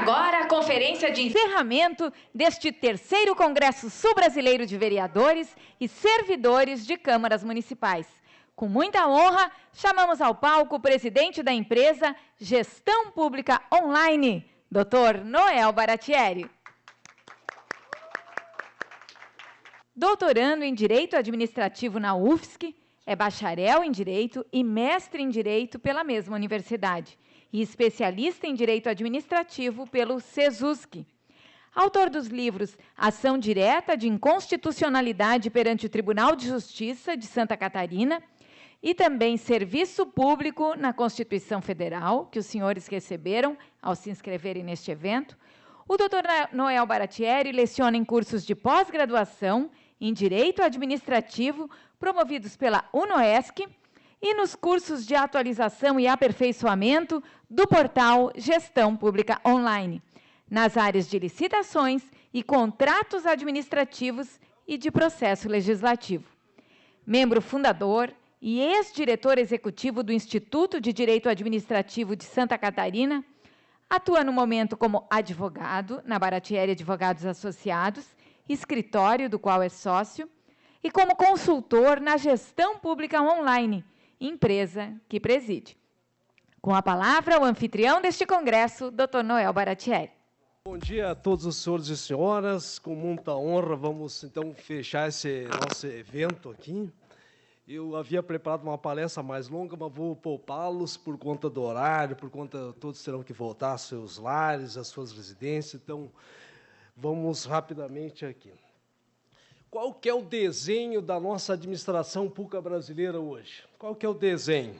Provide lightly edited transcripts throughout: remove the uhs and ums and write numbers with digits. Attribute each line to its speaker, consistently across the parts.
Speaker 1: agora a conferência de encerramento deste terceiro Congresso Sul-Brasileiro de Vereadores e Servidores de Câmaras Municipais. Com muita honra, chamamos ao palco o presidente da empresa Gestão Pública Online, Dr. Noel Baratieri. Doutorando em Direito Administrativo na UFSC, é bacharel em Direito e mestre em Direito pela mesma universidade e especialista em Direito Administrativo pelo SESUSC. Autor dos livros Ação Direta de Inconstitucionalidade perante o Tribunal de Justiça de Santa Catarina e também Serviço Público na Constituição Federal, que os senhores receberam ao se inscreverem neste evento. O doutor Noel Baratieri leciona em cursos de pós-graduação em Direito Administrativo promovidos pela UNOESC e nos cursos de atualização e aperfeiçoamento do portal Gestão Pública Online, nas áreas de licitações e contratos administrativos e de processo legislativo. Membro fundador e ex-diretor executivo do Instituto de Direito Administrativo de Santa Catarina, atua no momento como advogado na Baratieri Advogados Associados, escritório do qual é sócio, e como consultor na Gestão Pública Online, empresa que preside. Com a palavra, o anfitrião deste congresso, Dr. Noel Baratieri.
Speaker 2: Bom dia a todos os senhores e senhoras. Com muita honra, vamos então fechar esse nosso evento aqui. Eu havia preparado uma palestra mais longa, mas vou poupá-los por conta do horário, por conta todos terão que voltar aos seus lares, às suas residências. Então, vamos rapidamente aqui. Qual que é o desenho da nossa administração pública brasileira hoje? Qual que é o desenho?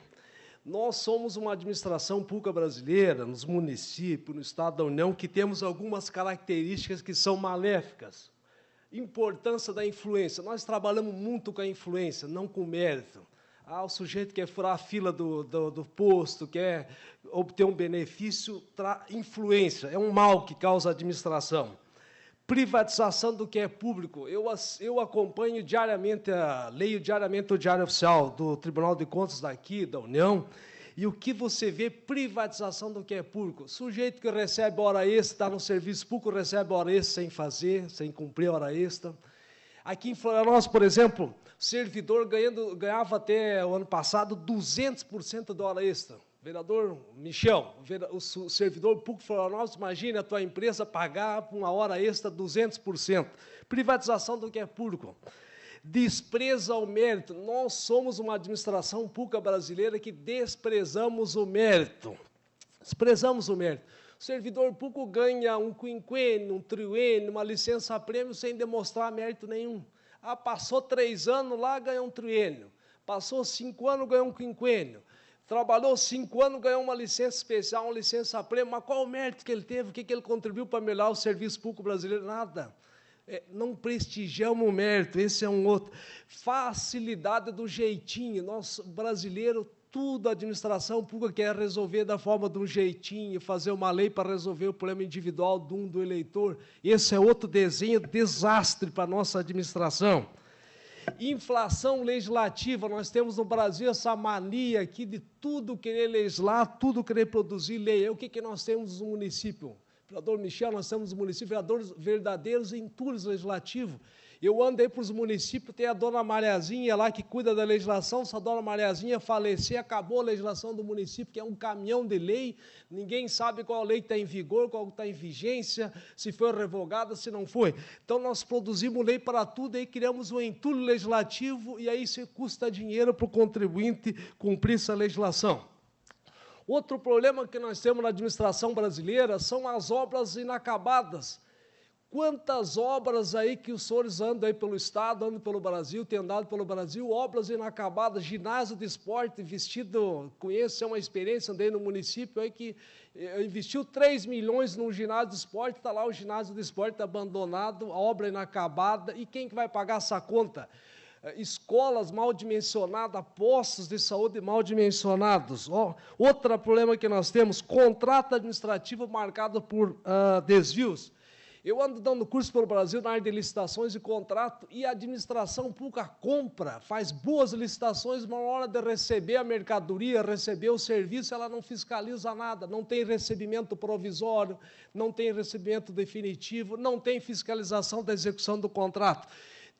Speaker 2: Nós somos uma administração pública brasileira, nos municípios, no Estado da União, que temos algumas características que são maléficas. Importância da influência. Nós trabalhamos muito com a influência, não com o mérito. O sujeito quer furar a fila do posto, quer obter um benefício, influência. É um mal que causa a administração. Privatização do que é público. Eu acompanho diariamente, leio diariamente o Diário Oficial do Tribunal de Contas daqui, da União, e o que você vê, privatização do que é público. Sujeito que recebe hora extra, está no serviço público, recebe hora extra sem fazer, sem cumprir hora extra. Aqui em Florianópolis, por exemplo, servidor ganhava até o ano passado 200% da hora extra. Vereador Michel, o servidor público de Florianópolis, imagine a tua empresa pagar por uma hora extra 200%. Privatização do que é público. Despreza o mérito. Nós somos uma administração pública brasileira que desprezamos o mérito. Desprezamos o mérito. O servidor público ganha um quinquênio, um triênio, uma licença-prêmio sem demonstrar mérito nenhum. Passou 3 anos lá, ganhou um triênio. Passou 5 anos, ganhou um quinquênio. Trabalhou 5 anos, ganhou uma licença especial, uma licença-prêmio, mas qual o mérito que ele teve? O que ele contribuiu para melhorar o serviço público brasileiro? Nada. Não prestigiamos o mérito, esse é um outro. Facilidade do jeitinho. Nós, brasileiro, tudo a administração pública quer resolver da forma de um jeitinho, fazer uma lei para resolver o problema individual do eleitor. Esse é outro desenho, desastre para a nossa administração. Inflação legislativa, nós temos no Brasil essa mania aqui de tudo querer legislar, tudo querer produzir lei. O que nós temos no município? Vereador Michel, nós temos no município vereadores verdadeiros entulhos legislativos. Eu ando aí para os municípios, tem a dona Mariazinha lá que cuida da legislação, se a dona Mariazinha falecer, acabou a legislação do município, que é um caminhão de lei, ninguém sabe qual lei está em vigor, qual está em vigência, se foi revogada, se não foi. Então, nós produzimos lei para tudo, aí criamos um entulho legislativo, e aí isso custa dinheiro para o contribuinte cumprir essa legislação. Outro problema que nós temos na administração brasileira são as obras inacabadas. Quantas obras aí que os senhores andam aí pelo Estado, andam pelo Brasil, têm andado pelo Brasil, obras inacabadas, ginásio de esporte, conheço, é uma experiência, andei no município aí que investiu 3 milhões num ginásio de esporte, está lá o ginásio de esporte abandonado, a obra inacabada, e quem que vai pagar essa conta? Escolas mal dimensionadas, postos de saúde mal dimensionados. Outro problema que nós temos, contrato administrativo marcado por desvios. Eu ando dando curso pelo Brasil na área de licitações e contrato, e a administração pública compra, faz boas licitações, mas na hora de receber a mercadoria, receber o serviço, ela não fiscaliza nada, não tem recebimento provisório, não tem recebimento definitivo, não tem fiscalização da execução do contrato.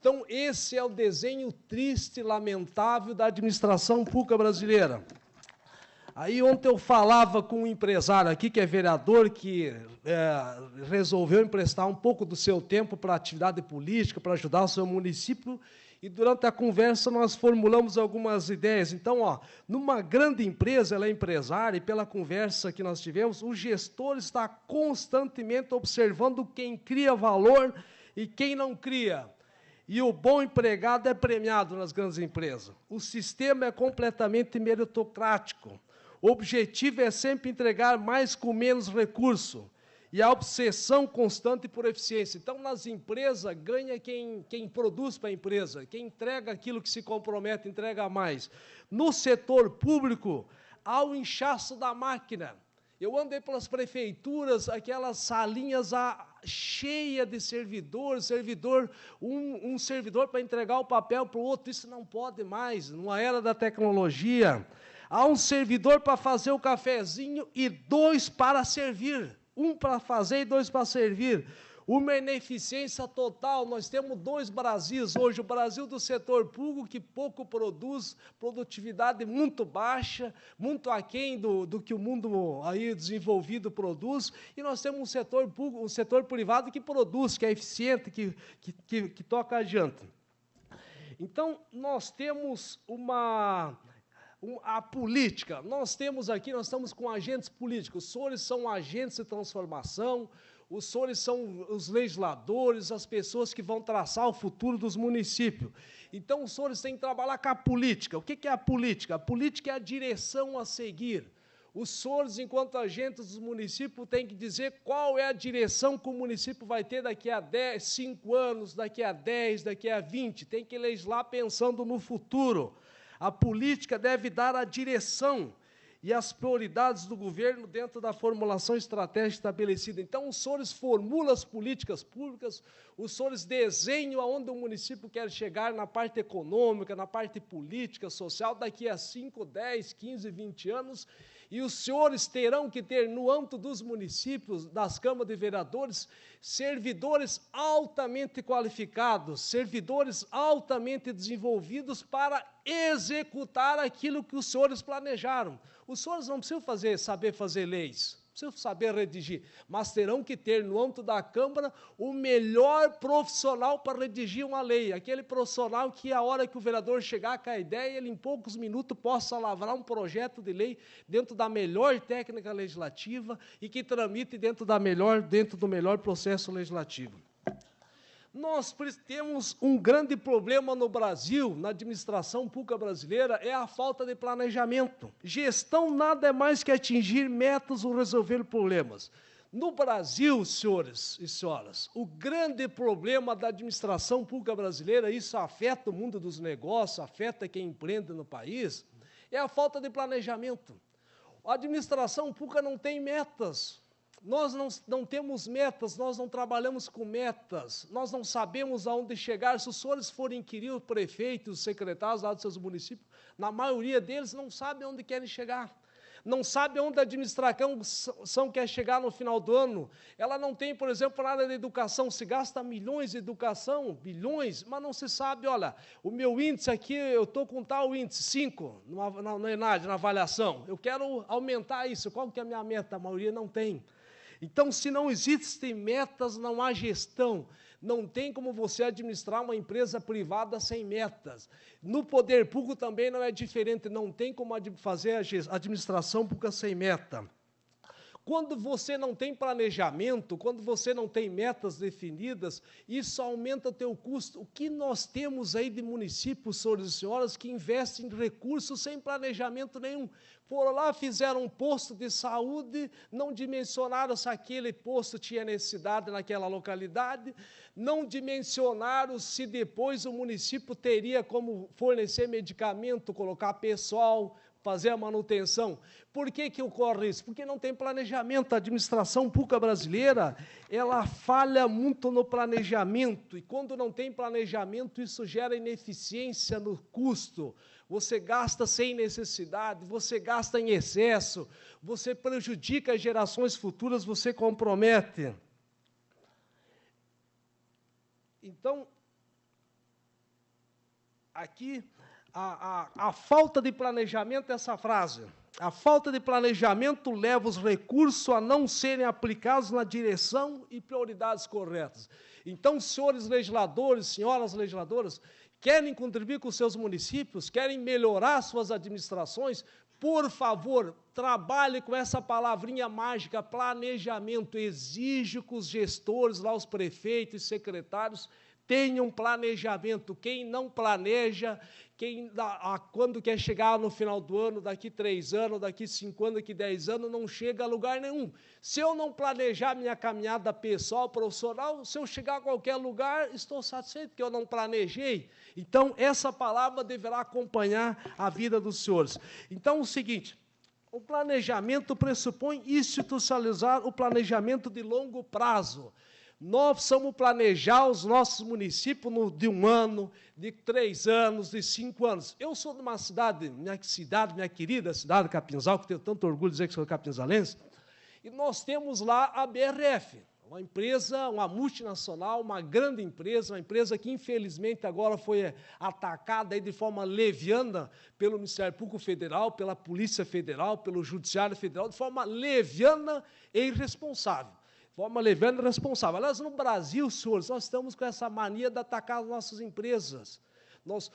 Speaker 2: Então, esse é o desenho triste e lamentável da administração pública brasileira. Aí ontem eu falava com um empresário aqui, que é vereador, que resolveu emprestar um pouco do seu tempo para atividade política, para ajudar o seu município, e durante a conversa nós formulamos algumas ideias. Então, numa grande empresa, ela é empresária, e pela conversa que nós tivemos, o gestor está constantemente observando quem cria valor e quem não cria. E o bom empregado é premiado nas grandes empresas. O sistema é completamente meritocrático. O objetivo é sempre entregar mais com menos recurso. E a obsessão constante por eficiência. Então, nas empresas, ganha quem produz para a empresa, quem entrega aquilo que se compromete, entrega mais. No setor público, há o inchaço da máquina. Eu andei pelas prefeituras, aquelas salinhas cheias de servidores, um servidor para entregar o papel para o outro, isso não pode mais, numa era da tecnologia. Há um servidor para fazer o cafezinho e 2 para servir. 1 para fazer e 2 para servir. Uma ineficiência total. Nós temos 2 Brasis hoje. O Brasil do setor público, que pouco produz, produtividade muito baixa, muito aquém do que o mundo aí desenvolvido produz. E nós temos um setor público, um setor privado que produz, que é eficiente, que toca adiante. Então, nós temos a política, nós estamos com agentes políticos, os senhores são agentes de transformação, os senhores são os legisladores, as pessoas que vão traçar o futuro dos municípios. Então, os senhores têm que trabalhar com a política. O que é a política? A política é a direção a seguir. Os senhores, enquanto agentes dos municípios, têm que dizer qual é a direção que o município vai ter daqui a 5 anos, daqui a 10, daqui a 20. Tem que legislar pensando no futuro. A política deve dar a direção e as prioridades do governo dentro da formulação estratégica estabelecida. Então, os senhores formulam as políticas públicas, os senhores desenham aonde o município quer chegar na parte econômica, na parte política, social, daqui a 5, 10, 15, 20 anos, e os senhores terão que ter, no âmbito dos municípios, das câmaras de vereadores, servidores altamente qualificados, servidores altamente desenvolvidos para executar aquilo que os senhores planejaram. Os senhores não precisam saber fazer leis, precisam saber redigir, mas terão que ter, no âmbito da Câmara, o melhor profissional para redigir uma lei, aquele profissional que, a hora que o vereador chegar com a ideia, ele, em poucos minutos, possa lavrar um projeto de lei dentro da melhor técnica legislativa e que tramite dentro do melhor processo legislativo. Nós temos um grande problema no Brasil, na administração pública brasileira, é a falta de planejamento. Gestão nada é mais que atingir metas ou resolver problemas. No Brasil, senhores e senhoras, o grande problema da administração pública brasileira, isso afeta o mundo dos negócios, afeta quem empreende no país, é a falta de planejamento. A administração pública não tem metas. Nós não temos metas, nós não trabalhamos com metas, nós não sabemos aonde chegar. Se os senhores forem inquirir os prefeitos, os secretários lá dos seus municípios, na maioria deles não sabem onde querem chegar, não sabem onde a administração quer chegar no final do ano. Ela não tem, por exemplo, na área da educação, se gasta milhões em educação, bilhões, mas não se sabe, olha, o meu índice aqui, eu estou com tal índice, 5, na ENAD, na avaliação, eu quero aumentar isso, qual que é a minha meta? A maioria não tem. Então, se não existem metas, não há gestão. Não tem como você administrar uma empresa privada sem metas. No poder público também não é diferente, não tem como fazer a administração pública sem meta. Quando você não tem planejamento, quando você não tem metas definidas, isso aumenta o teu custo. O que nós temos aí de municípios, senhores e senhoras, que investem em recursos sem planejamento nenhum? Foram lá, fizeram um posto de saúde, não dimensionaram se aquele posto tinha necessidade naquela localidade, não dimensionaram se depois o município teria como fornecer medicamento, colocar pessoal, fazer a manutenção. Por que ocorre isso? Porque não tem planejamento. A administração pública brasileira, ela falha muito no planejamento, e quando não tem planejamento, isso gera ineficiência no custo. Você gasta sem necessidade, você gasta em excesso, você prejudica as gerações futuras, você compromete. Então, aqui, a falta de planejamento, essa frase, a falta de planejamento leva os recursos a não serem aplicados na direção e prioridades corretas. Então, senhores legisladores, senhoras legisladoras, querem contribuir com os seus municípios, querem melhorar suas administrações, por favor, trabalhe com essa palavrinha mágica, planejamento. Exige que os gestores, lá os prefeitos e secretários, tenham planejamento. Quem não planeja, quando quer chegar no final do ano, daqui 3 anos, daqui 5 anos, daqui 10 anos, não chega a lugar nenhum. Se eu não planejar minha caminhada pessoal, profissional, se eu chegar a qualquer lugar, estou satisfeito, porque eu não planejei. Então, essa palavra deverá acompanhar a vida dos senhores. Então, o seguinte, o planejamento pressupõe institucionalizar o planejamento de longo prazo. Nós precisamos planejar os nossos municípios de 1 ano, de 3 anos, de 5 anos. Eu sou de uma cidade, minha querida cidade, Capinzal, que tenho tanto orgulho de dizer que sou capinzalense, e nós temos lá a BRF, uma empresa, uma multinacional, uma grande empresa, uma empresa que, infelizmente, agora foi atacada aí de forma leviana pelo Ministério Público Federal, pela Polícia Federal, pelo Judiciário Federal, de forma leviana e irresponsável. Forma leviana e responsável. Aliás, no Brasil, senhores, nós estamos com essa mania de atacar as nossas empresas.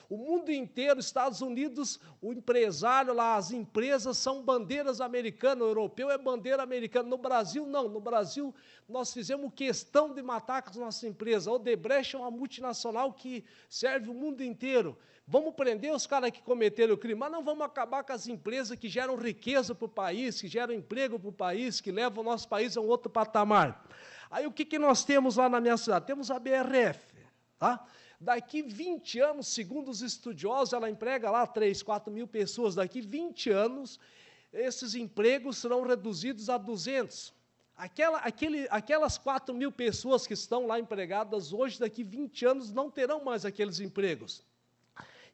Speaker 2: O mundo inteiro, Estados Unidos, o empresário lá, as empresas são bandeiras americanas, o europeu é bandeira americana. No Brasil, não. No Brasil, nós fizemos questão de matar com as nossas empresas. A Odebrecht é uma multinacional que serve o mundo inteiro. Vamos prender os caras que cometeram o crime, mas não vamos acabar com as empresas que geram riqueza para o país, que geram emprego para o país, que levam o nosso país a um outro patamar. Aí, o que nós temos lá na minha cidade? Temos a BRF, tá? Daqui 20 anos, segundo os estudiosos, ela emprega lá 3, 4 mil pessoas. Daqui 20 anos, esses empregos serão reduzidos a 200. Aquelas 4 mil pessoas que estão lá empregadas hoje, daqui 20 anos, não terão mais aqueles empregos.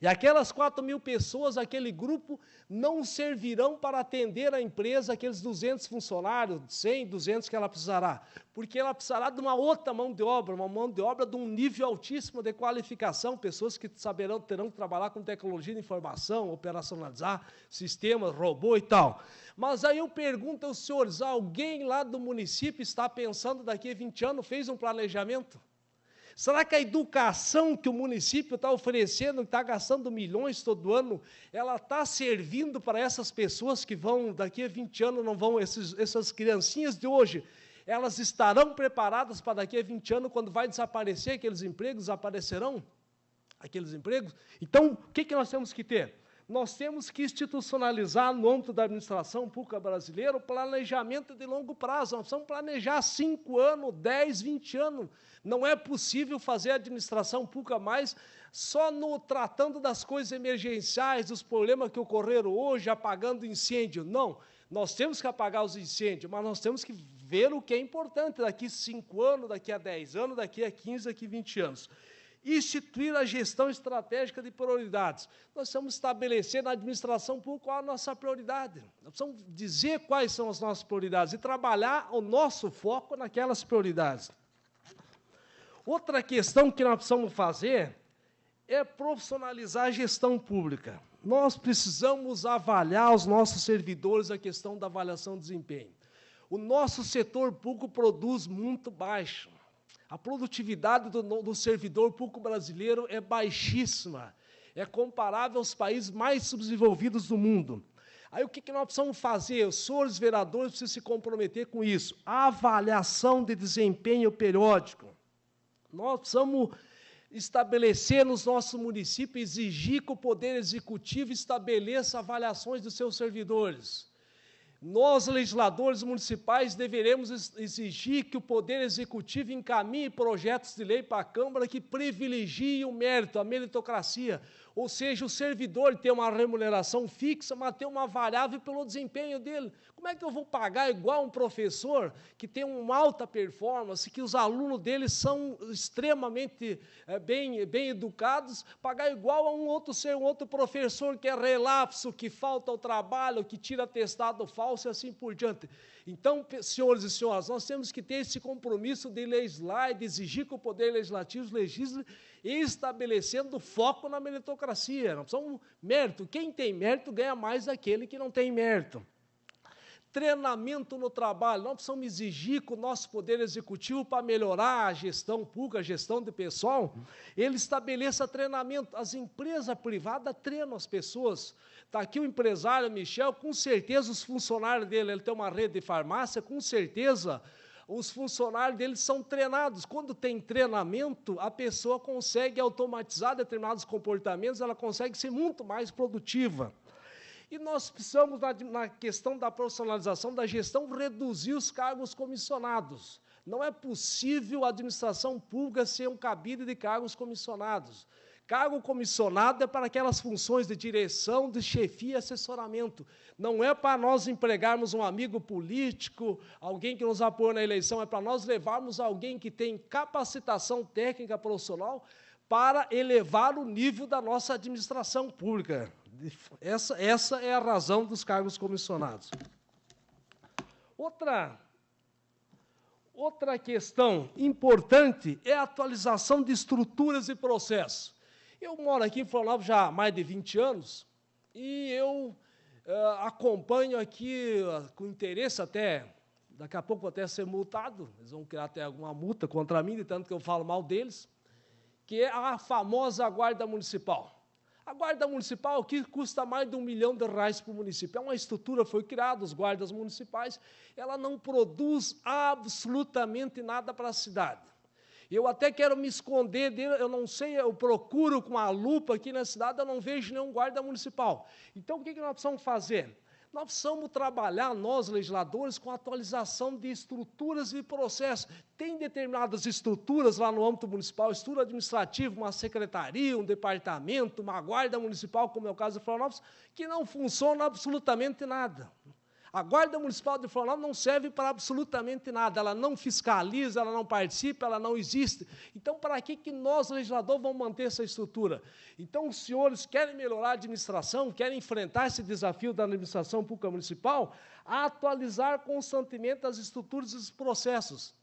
Speaker 2: E aquelas 4 mil pessoas, aquele grupo, não servirão para atender a empresa, aqueles 200 funcionários, 100, 200 que ela precisará, porque ela precisará de uma outra mão de obra, uma mão de obra de um nível altíssimo de qualificação, pessoas que terão que trabalhar com tecnologia de informação, operacionalizar sistemas, robô e tal. Mas aí eu pergunto aos senhores, alguém lá do município está pensando daqui a 20 anos, fez um planejamento? Será que a educação que o município está oferecendo, está gastando milhões todo ano, ela está servindo para essas pessoas que vão, daqui a 20 anos, não vão, essas criancinhas de hoje, elas estarão preparadas para daqui a 20 anos, quando vai desaparecer aqueles empregos, desaparecerão aqueles empregos? Então, o que nós temos que ter? Nós temos que institucionalizar, no âmbito da administração pública brasileira, o planejamento de longo prazo. Nós precisamos planejar 5 anos, 10, 20 anos. Não é possível fazer a administração pública mais só tratando das coisas emergenciais, dos problemas que ocorreram hoje, apagando incêndio. Não, nós temos que apagar os incêndios, mas nós temos que ver o que é importante daqui a 5 anos, daqui a 10 anos, daqui a 15, daqui a 20 anos. Instituir a gestão estratégica de prioridades. Nós precisamos estabelecer na administração pública qual a nossa prioridade. Nós precisamos dizer quais são as nossas prioridades e trabalhar o nosso foco naquelas prioridades. Outra questão que nós precisamos fazer é profissionalizar a gestão pública. Nós precisamos avaliar os nossos servidores, a questão da avaliação de desempenho. O nosso setor público produz muito baixo. A produtividade do servidor público brasileiro é baixíssima, é comparável aos países mais subdesenvolvidos do mundo. Aí o que nós precisamos fazer? Os senhores vereadores precisam se comprometer com isso. A avaliação de desempenho periódico. Nós precisamos estabelecer nos nossos municípios, exigir que o Poder Executivo estabeleça avaliações dos seus servidores. Nós, legisladores municipais, deveremos exigir que o Poder Executivo encaminhe projetos de lei para a Câmara que privilegiem o mérito, a meritocracia, ou seja, o servidor tem uma remuneração fixa, mas tem uma variável pelo desempenho dele. Como é que eu vou pagar igual um professor que tem uma alta performance, que os alunos dele são extremamente bem educados, pagar igual a um outro professor que é relapso, que falta ao trabalho, que tira atestado falso e assim por diante? Então, senhores e senhoras, nós temos que ter esse compromisso de legislar e de exigir que o Poder Legislativo legisle, estabelecendo foco na meritocracia. Nós precisamos mérito. Quem tem mérito ganha mais daquele que não tem mérito. Treinamento no trabalho. Nós precisamos exigir que o nosso Poder Executivo, para melhorar a gestão pública, a gestão de pessoal, ele estabeleça treinamento. As empresas privadas treinam as pessoas. Está aqui o empresário Michel, com certeza os funcionários dele, ele tem uma rede de farmácia, com certeza os funcionários dele são treinados. Quando tem treinamento, a pessoa consegue automatizar determinados comportamentos, ela consegue ser muito mais produtiva. E nós precisamos, na questão da profissionalização da gestão, reduzir os cargos comissionados. Não é possível a administração pública ser um cabide de cargos comissionados. Cargo comissionado é para aquelas funções de direção, de chefia e assessoramento. Não é para nós empregarmos um amigo político, alguém que nos apoia na eleição, é para nós levarmos alguém que tem capacitação técnica profissional para elevar o nível da nossa administração pública. Essa é a razão dos cargos comissionados. Outra questão importante é a atualização de estruturas e processos. Eu moro aqui em Florianópolis já há mais de 20 anos e eu acompanho aqui com interesse até, daqui a pouco vou até ser multado, eles vão criar até alguma multa contra mim, de tanto que eu falo mal deles, que é a famosa Guarda Municipal. A Guarda Municipal aqui custa mais de R$1 milhão para o município. É uma estrutura, foi criada, os guardas municipais, ela não produz absolutamente nada para a cidade. Eu até quero me esconder dele, eu não sei, eu procuro com a lupa aqui na cidade, eu não vejo nenhum guarda municipal. Então, o que nós precisamos fazer? Nós precisamos trabalhar, nós, legisladores, com a atualização de estruturas e processos. Tem determinadas estruturas lá no âmbito municipal, estrutura administrativa, uma secretaria, um departamento, uma guarda municipal, como é o caso de Florianópolis, que não funciona absolutamente nada. A Guarda Municipal de Florianópolis não serve para absolutamente nada, ela não fiscaliza, ela não participa, ela não existe. Então, para que nós, legisladores, vamos manter essa estrutura? Então, os senhores querem melhorar a administração, querem enfrentar esse desafio da administração pública municipal, a atualizar constantemente as estruturas e os processos.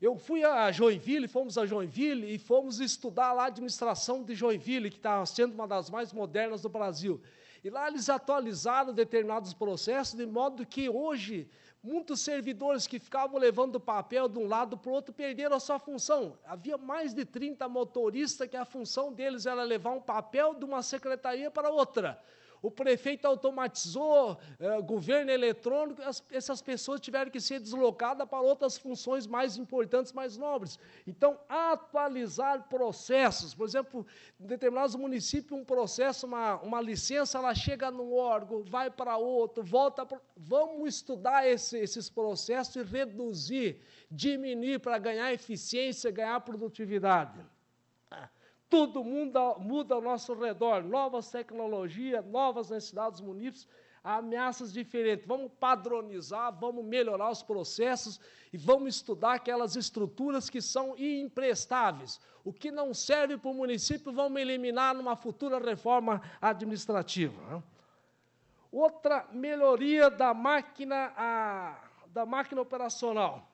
Speaker 2: Eu fui a Joinville, fomos a Joinville e fomos estudar lá a administração de Joinville, que está sendo uma das mais modernas do Brasil. E lá eles atualizaram determinados processos, de modo que hoje muitos servidores que ficavam levando papel de um lado para o outro perderam a sua função. Havia mais de 30 motoristas que a função deles era levar um papel de uma secretaria para outra. O prefeito automatizou, governo eletrônico, essas pessoas tiveram que ser deslocadas para outras funções mais importantes, mais nobres. Então, atualizar processos. Por exemplo, em determinados municípios, um processo, uma licença, ela chega num órgão, vai para outro, volta para... Vamos estudar esses processos e reduzir, diminuir para ganhar eficiência, ganhar produtividade. Todo mundo muda ao nosso redor, novas tecnologias, novas necessidades dos munícipes, ameaças diferentes. Vamos padronizar, vamos melhorar os processos e vamos estudar aquelas estruturas que são imprestáveis. O que não serve para o município, vamos eliminar numa futura reforma administrativa. Outra melhoria da máquina operacional.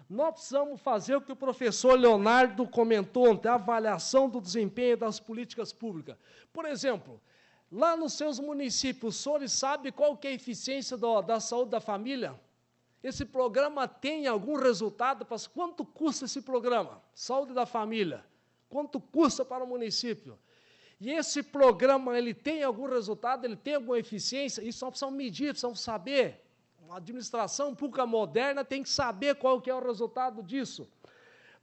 Speaker 2: Nós precisamos fazer o que o professor Leonardo comentou ontem, a avaliação do desempenho das políticas públicas. Por exemplo, lá nos seus municípios, os senhores sabem qual que é a eficiência da saúde da família? Esse programa tem algum resultado? Quanto custa esse programa? Saúde da família. Quanto custa para o município? E esse programa, ele tem algum resultado? Ele tem alguma eficiência? Isso nós precisamos medir, precisamos saber. A administração pública moderna tem que saber qual que é o resultado disso.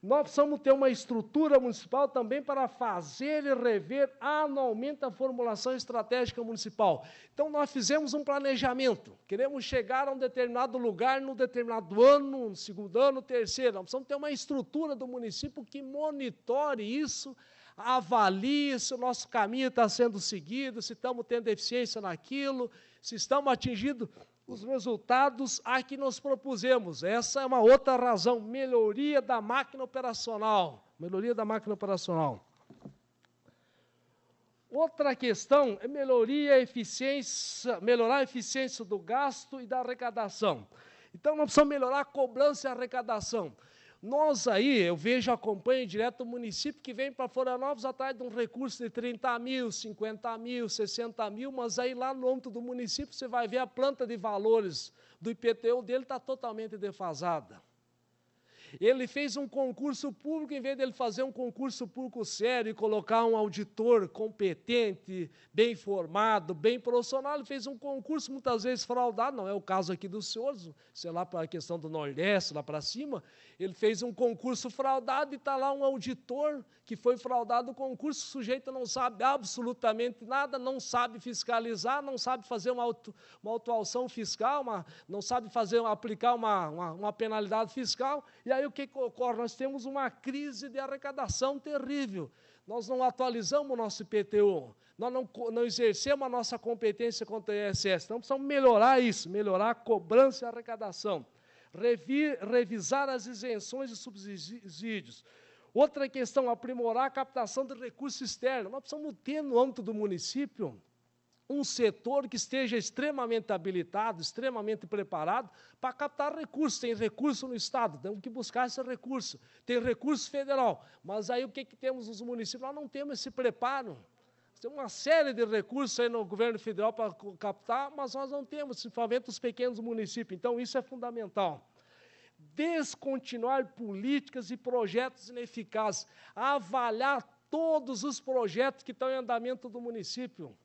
Speaker 2: Nós precisamos ter uma estrutura municipal também para fazer e rever anualmente a formulação estratégica municipal. Então, nós fizemos um planejamento. Queremos chegar a um determinado lugar, num determinado ano, no segundo ano, terceiro. Nós precisamos ter uma estrutura do município que monitore isso, avalie se o nosso caminho está sendo seguido, se estamos tendo eficiência naquilo, se estamos atingindo os resultados a que nos propusemos. Essa é uma outra razão, melhoria da máquina operacional. Melhoria da máquina operacional. Outra questão é melhorar a eficiência do gasto e da arrecadação. Então, nós precisamos melhorar a cobrança e a arrecadação. Nós aí, eu vejo, acompanho direto o município que vem para Florianópolis atrás de um recurso de 30 mil, 50 mil, 60 mil, mas aí lá no âmbito do município você vai ver a planta de valores do IPTU dele está totalmente defasada. Ele fez um concurso público, em vez de ele fazer um concurso público sério e colocar um auditor competente, bem formado, bem profissional, ele fez um concurso muitas vezes fraudado, não é o caso aqui dos senhores, sei lá, para a questão do Nordeste, lá para cima, ele fez um concurso fraudado e está lá um auditor que foi fraudado o concurso, o sujeito não sabe absolutamente nada, não sabe fiscalizar, não sabe fazer uma autuação fiscal, não sabe aplicar uma penalidade fiscal, e aí o que ocorre? Nós temos uma crise de arrecadação terrível. Nós não atualizamos o nosso IPTU, nós não exercemos a nossa competência contra o ISS. Então, precisamos melhorar isso, melhorar a cobrança e a arrecadação. Revisar as isenções e subsídios. Outra questão, aprimorar a captação de recursos externos. Nós precisamos ter no âmbito do município um setor que esteja extremamente habilitado, extremamente preparado para captar recursos. Tem recurso no Estado, temos que buscar esse recurso. Tem recurso federal, mas aí o que temos nos municípios? Nós não temos esse preparo. Tem uma série de recursos aí no governo federal para captar, mas nós não temos, principalmente os pequenos municípios. Então, isso é fundamental. Descontinuar políticas e projetos ineficazes. Avaliar todos os projetos que estão em andamento do município.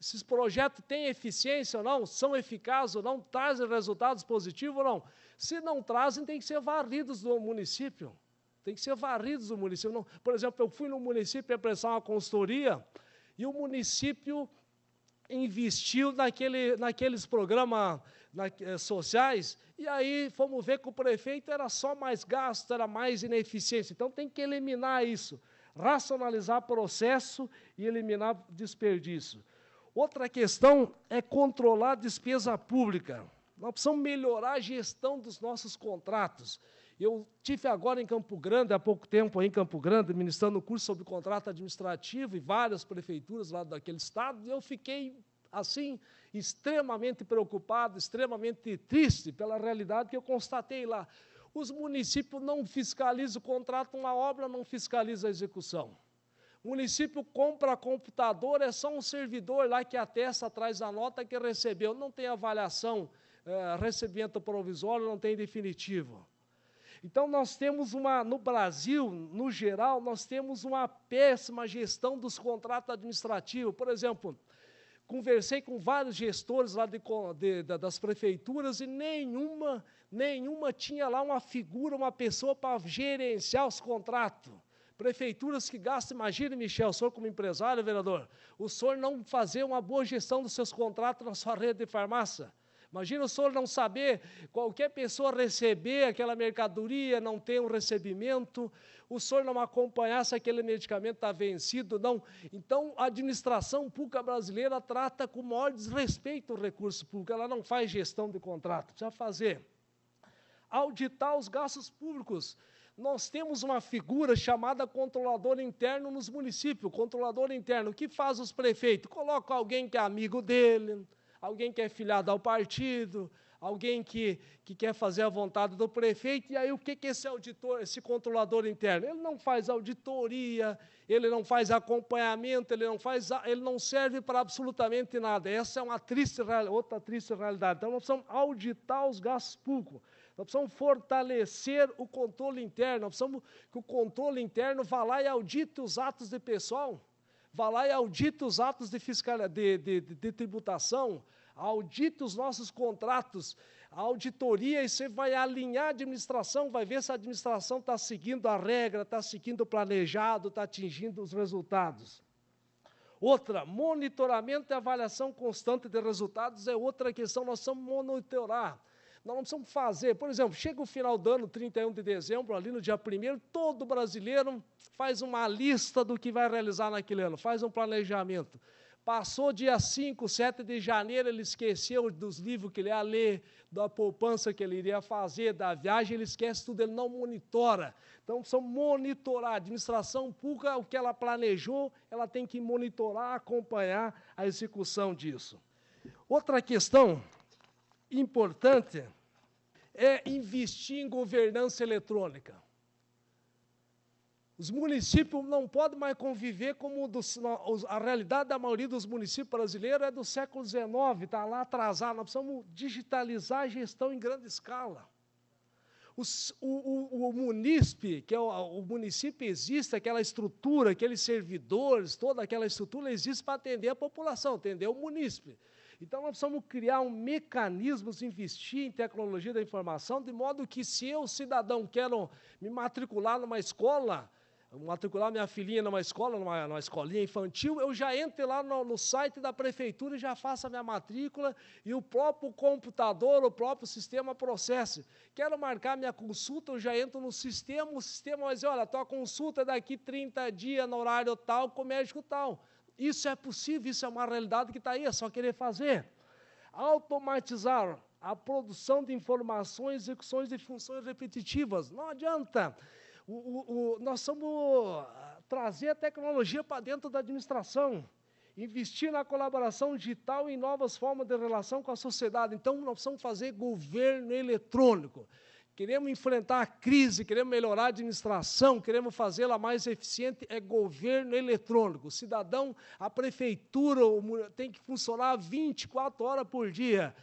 Speaker 2: Esses projetos têm eficiência ou não? São eficazes ou não? Trazem resultados positivos ou não? Se não trazem, tem que ser varridos do município. Tem que ser varridos do município. Não, por exemplo, eu fui no município para prestar uma consultoria e o município investiu naqueles programas sociais, e aí fomos ver que o prefeito era só mais gasto, era mais ineficiência. Então, tem que eliminar isso, racionalizar processo e eliminar desperdício. Outra questão é controlar a despesa pública. Nós precisamos melhorar a gestão dos nossos contratos. Eu estive agora em Campo Grande, há pouco tempo aí em Campo Grande, ministrando um curso sobre contrato administrativo e várias prefeituras lá daquele estado, e eu fiquei, assim, extremamente preocupado, extremamente triste pela realidade que eu constatei lá. Os municípios não fiscalizam o contrato, uma obra não fiscaliza a execução. O município compra computador, é só um servidor lá que atesta atrás da nota que recebeu, não tem avaliação, recebimento provisório, não tem definitivo. Então, nós temos no Brasil, no geral, nós temos uma péssima gestão dos contratos administrativos. Por exemplo, conversei com vários gestores lá das prefeituras e nenhuma tinha lá uma figura, uma pessoa para gerenciar os contratos. Prefeituras que gastam, imagine, Michel, o senhor como empresário, vereador, o senhor não fazer uma boa gestão dos seus contratos na sua rede de farmácia. Imagina o senhor não saber, qualquer pessoa receber aquela mercadoria, não ter um recebimento, o senhor não acompanhar se aquele medicamento está vencido, não. Então, a administração pública brasileira trata com o maior desrespeito o recurso público, ela não faz gestão de contrato, precisa fazer. Auditar os gastos públicos. Nós temos uma figura chamada controlador interno nos municípios, controlador interno. O que faz os prefeitos? Coloca alguém que é amigo dele, alguém que é filiado ao partido, alguém que quer fazer a vontade do prefeito, e aí o que esse auditor, esse controlador interno? Ele não faz auditoria, ele não faz acompanhamento, ele não serve para absolutamente nada. Essa é outra triste realidade. Então, nós precisamos auditar os gastos públicos. Nós precisamos fortalecer o controle interno, nós precisamos que o controle interno vá lá e audite os atos de pessoal, vá lá e audite os atos de tributação, audite os nossos contratos, A auditoria, e você vai alinhar a administração, vai ver se a administração está seguindo a regra, está seguindo o planejado, está atingindo os resultados. Outra, monitoramento e avaliação constante de resultados é outra questão, nós precisamos monitorar. Nós não precisamos fazer, por exemplo, chega o final do ano, 31 de dezembro, ali no dia 1º, todo brasileiro faz uma lista do que vai realizar naquele ano, faz um planejamento. Passou dia 5, 7 de janeiro, ele esqueceu dos livros que ele ia ler, da poupança que ele iria fazer, da viagem, ele esquece tudo, ele não monitora. Então, precisamos monitorar. A administração pública, o que ela planejou, ela tem que monitorar, acompanhar a execução disso. Outra questão importante é investir em governança eletrônica. Os municípios não podem mais conviver como a realidade da maioria dos municípios brasileiros é do século XIX, está lá atrasado. Nós precisamos digitalizar a gestão em grande escala. O munícipe, que é o município existe, aquela estrutura, aqueles servidores, toda aquela estrutura existe para atender a população, atender o munícipe. Então, nós precisamos criar um mecanismo, investir em tecnologia da informação, de modo que, se eu, cidadão, quero me matricular numa escola, matricular minha filhinha numa escola, numa escolinha infantil, eu já entro lá no site da prefeitura e já faço a minha matrícula e o próprio computador, o próprio sistema processa. Quero marcar minha consulta, eu já entro no sistema, o sistema vai dizer, olha, tua consulta é daqui 30 dias, no horário tal, com o médico tal. Isso é possível, isso é uma realidade que está aí, é só querer fazer. Automatizar a produção de informações, execuções de funções repetitivas. Não adianta. Nós vamos trazer a tecnologia para dentro da administração, investir na colaboração digital e em novas formas de relação com a sociedade. Então, nós precisamos fazer governo eletrônico. Queremos enfrentar a crise, queremos melhorar a administração, queremos fazê-la mais eficiente, é governo eletrônico. O cidadão, a prefeitura tem que funcionar 24 horas por dia,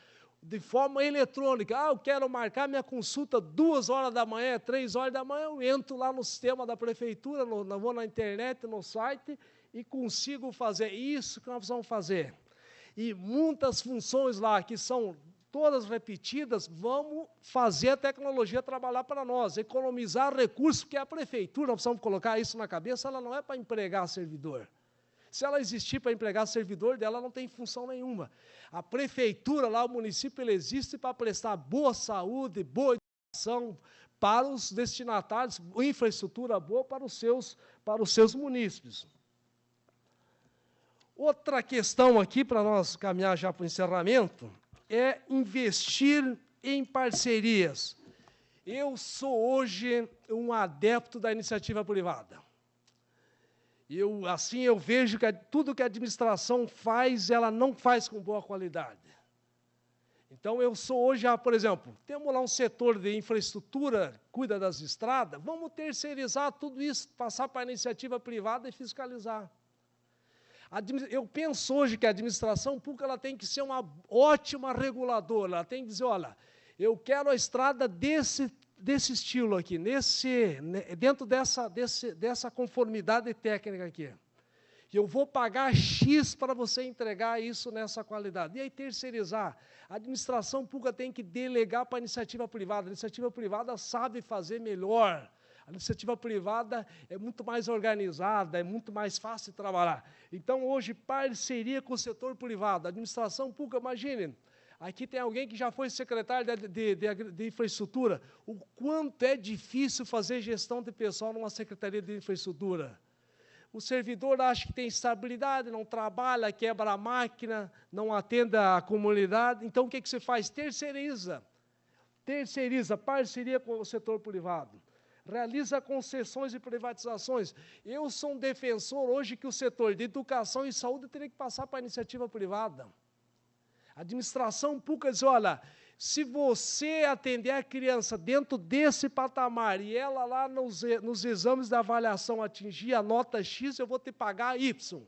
Speaker 2: de forma eletrônica. Eu quero marcar minha consulta 2 horas da manhã, 3 horas da manhã, eu entro lá no sistema da prefeitura, vou na internet, no site, e consigo fazer isso que nós precisamos fazer. E muitas funções lá que são todas repetidas, vamos fazer a tecnologia trabalhar para nós, economizar recursos, porque a prefeitura, nós precisamos colocar isso na cabeça, ela não é para empregar servidor. Se ela existir para empregar servidor dela, não tem função nenhuma. A prefeitura, lá, o município, ele existe para prestar boa saúde, boa educação para os destinatários, infraestrutura boa para os seus munícipes. Outra questão aqui, para nós caminhar já para o encerramento, é investir em parcerias. Eu sou hoje um adepto da iniciativa privada. Assim eu vejo que tudo que a administração faz, ela não faz com boa qualidade. Então, eu sou hoje, por exemplo, temos lá um setor de infraestrutura, cuida das estradas, vamos terceirizar tudo isso, passar para a iniciativa privada e fiscalizar. Eu penso hoje que a administração pública ela tem que ser uma ótima reguladora, ela tem que dizer, olha, eu quero a estrada desse estilo aqui, dentro dessa conformidade técnica aqui. E eu vou pagar X para você entregar isso nessa qualidade. E aí terceirizar. A administração pública tem que delegar para a iniciativa privada. A iniciativa privada sabe fazer melhor. A iniciativa privada é muito mais organizada, é muito mais fácil de trabalhar. Então, hoje, parceria com o setor privado. A administração pública, imaginem, aqui tem alguém que já foi secretário de infraestrutura. O quanto é difícil fazer gestão de pessoal numa secretaria de infraestrutura. O servidor acha que tem estabilidade, não trabalha, quebra a máquina, não atende a comunidade. Então, o que você faz? Terceiriza. Terceiriza, parceria com o setor privado. Realiza concessões e privatizações. Eu sou um defensor hoje que o setor de educação e saúde teria que passar para a iniciativa privada. A administração pública diz, olha, se você atender a criança dentro desse patamar e ela lá nos exames de avaliação atingir a nota X, eu vou te pagar Y.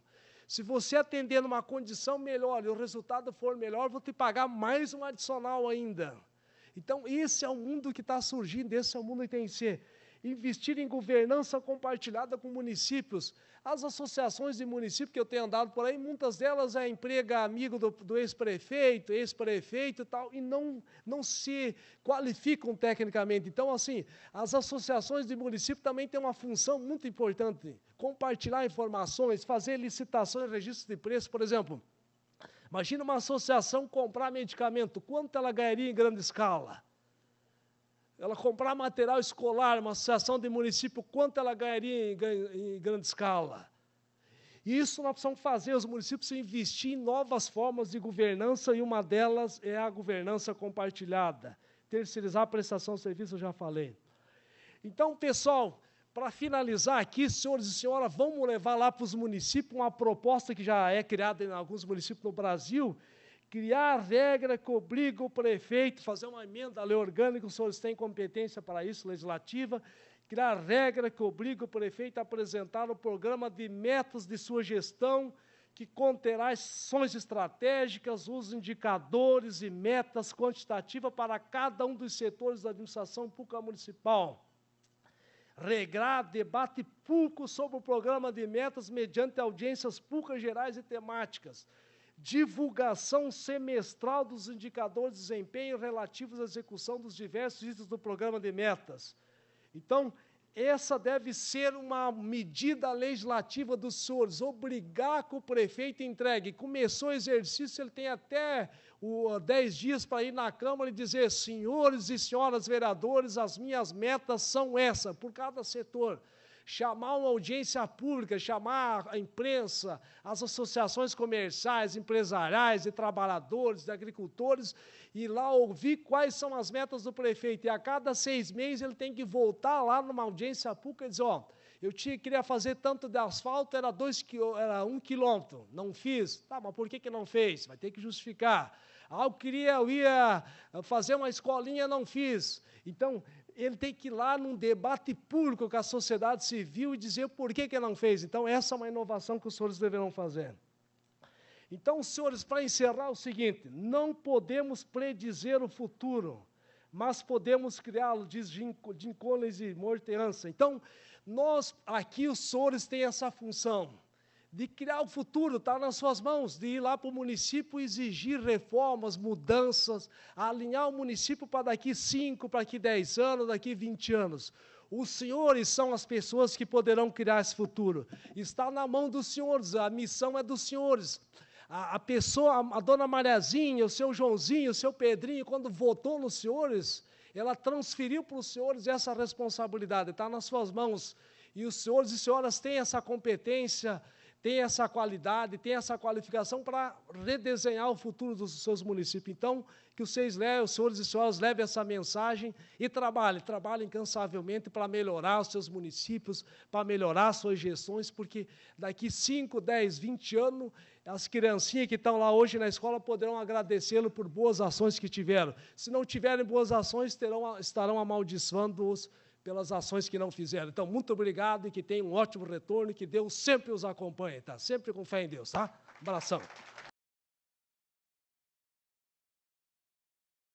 Speaker 2: Se você atender numa condição melhor e o resultado for melhor, eu vou te pagar mais um adicional ainda. Então, esse é o mundo que está surgindo, esse é o mundo que tem que ser. investir em governança compartilhada com municípios. As associações de município que eu tenho andado por aí, muitas delas emprega amigo do ex-prefeito e tal, e não se qualificam tecnicamente. Então, assim, as associações de município também têm uma função muito importante, compartilhar informações, fazer licitações, registros de preço, por exemplo. Imagina uma associação comprar medicamento, quanto ela ganharia em grande escala? Ela comprar material escolar, uma associação de município, quanto ela ganharia em grande escala? Isso nós precisamos fazer, os municípios investir em novas formas de governança, e uma delas é a governança compartilhada. Terceirizar a prestação de serviço, eu já falei. Então, pessoal, para finalizar aqui, senhores e senhoras, vamos levar lá para os municípios uma proposta que já é criada em alguns municípios no Brasil, criar a regra que obriga o prefeito a fazer uma emenda à lei orgânica, os senhores têm competência para isso, legislativa, criar a regra que obriga o prefeito a apresentar o programa de metas de sua gestão, que conterá ações estratégicas, os indicadores e metas quantitativas para cada um dos setores da administração pública municipal. Regrar debate público sobre o programa de metas mediante audiências públicas gerais e temáticas. Divulgação semestral dos indicadores de desempenho relativos à execução dos diversos itens do programa de metas. Então, essa deve ser uma medida legislativa dos senhores, obrigar que o prefeito entregue. Começou o exercício, ele tem até 10 dias para ir na Câmara e dizer: senhores e senhoras vereadores, as minhas metas são essas, por cada setor. Chamar uma audiência pública, chamar a imprensa, as associações comerciais, empresariais, de trabalhadores, de agricultores, e lá ouvir quais são as metas do prefeito. E a cada 6 meses ele tem que voltar lá numa audiência pública e dizer: ó, eu queria fazer tanto de asfalto, era 1 quilômetro, não fiz. Tá, mas por que não fez? Vai ter que justificar. Ah, eu ia fazer uma escolinha, não fiz. Então, ele tem que ir lá num debate público com a sociedade civil e dizer por que não fez. Então, essa é uma inovação que os senhores deverão fazer. Então, senhores, para encerrar, é o seguinte: não podemos predizer o futuro, mas podemos criá-lo, diz Jim Collins e Morteança. Então, nós, aqui, os senhores têm essa função de criar o futuro, está nas suas mãos, de ir lá para o município exigir reformas, mudanças, alinhar o município para daqui 5, para daqui 10 anos, daqui 20 anos. Os senhores são as pessoas que poderão criar esse futuro. Está na mão dos senhores, a missão é dos senhores. A pessoa, a dona Mariazinha, o seu Joãozinho, o seu Pedrinho, quando votou nos senhores, ela transferiu para os senhores essa responsabilidade, está nas suas mãos. E os senhores e senhoras têm essa competência, tem essa qualidade, tem essa qualificação para redesenhar o futuro dos seus municípios. Então, que vocês levem, os senhores e senhoras levem essa mensagem e trabalhem incansavelmente para melhorar os seus municípios, para melhorar as suas gestões, porque daqui 5, 10, 20 anos, as criancinhas que estão lá hoje na escola poderão agradecê-lo por boas ações que tiveram. Se não tiverem boas ações, estarão amaldiçoando-os pelas ações que não fizeram. Então, muito obrigado e que tenham um ótimo retorno e que Deus sempre os acompanhe, tá? Sempre com fé em Deus, tá? Um abração.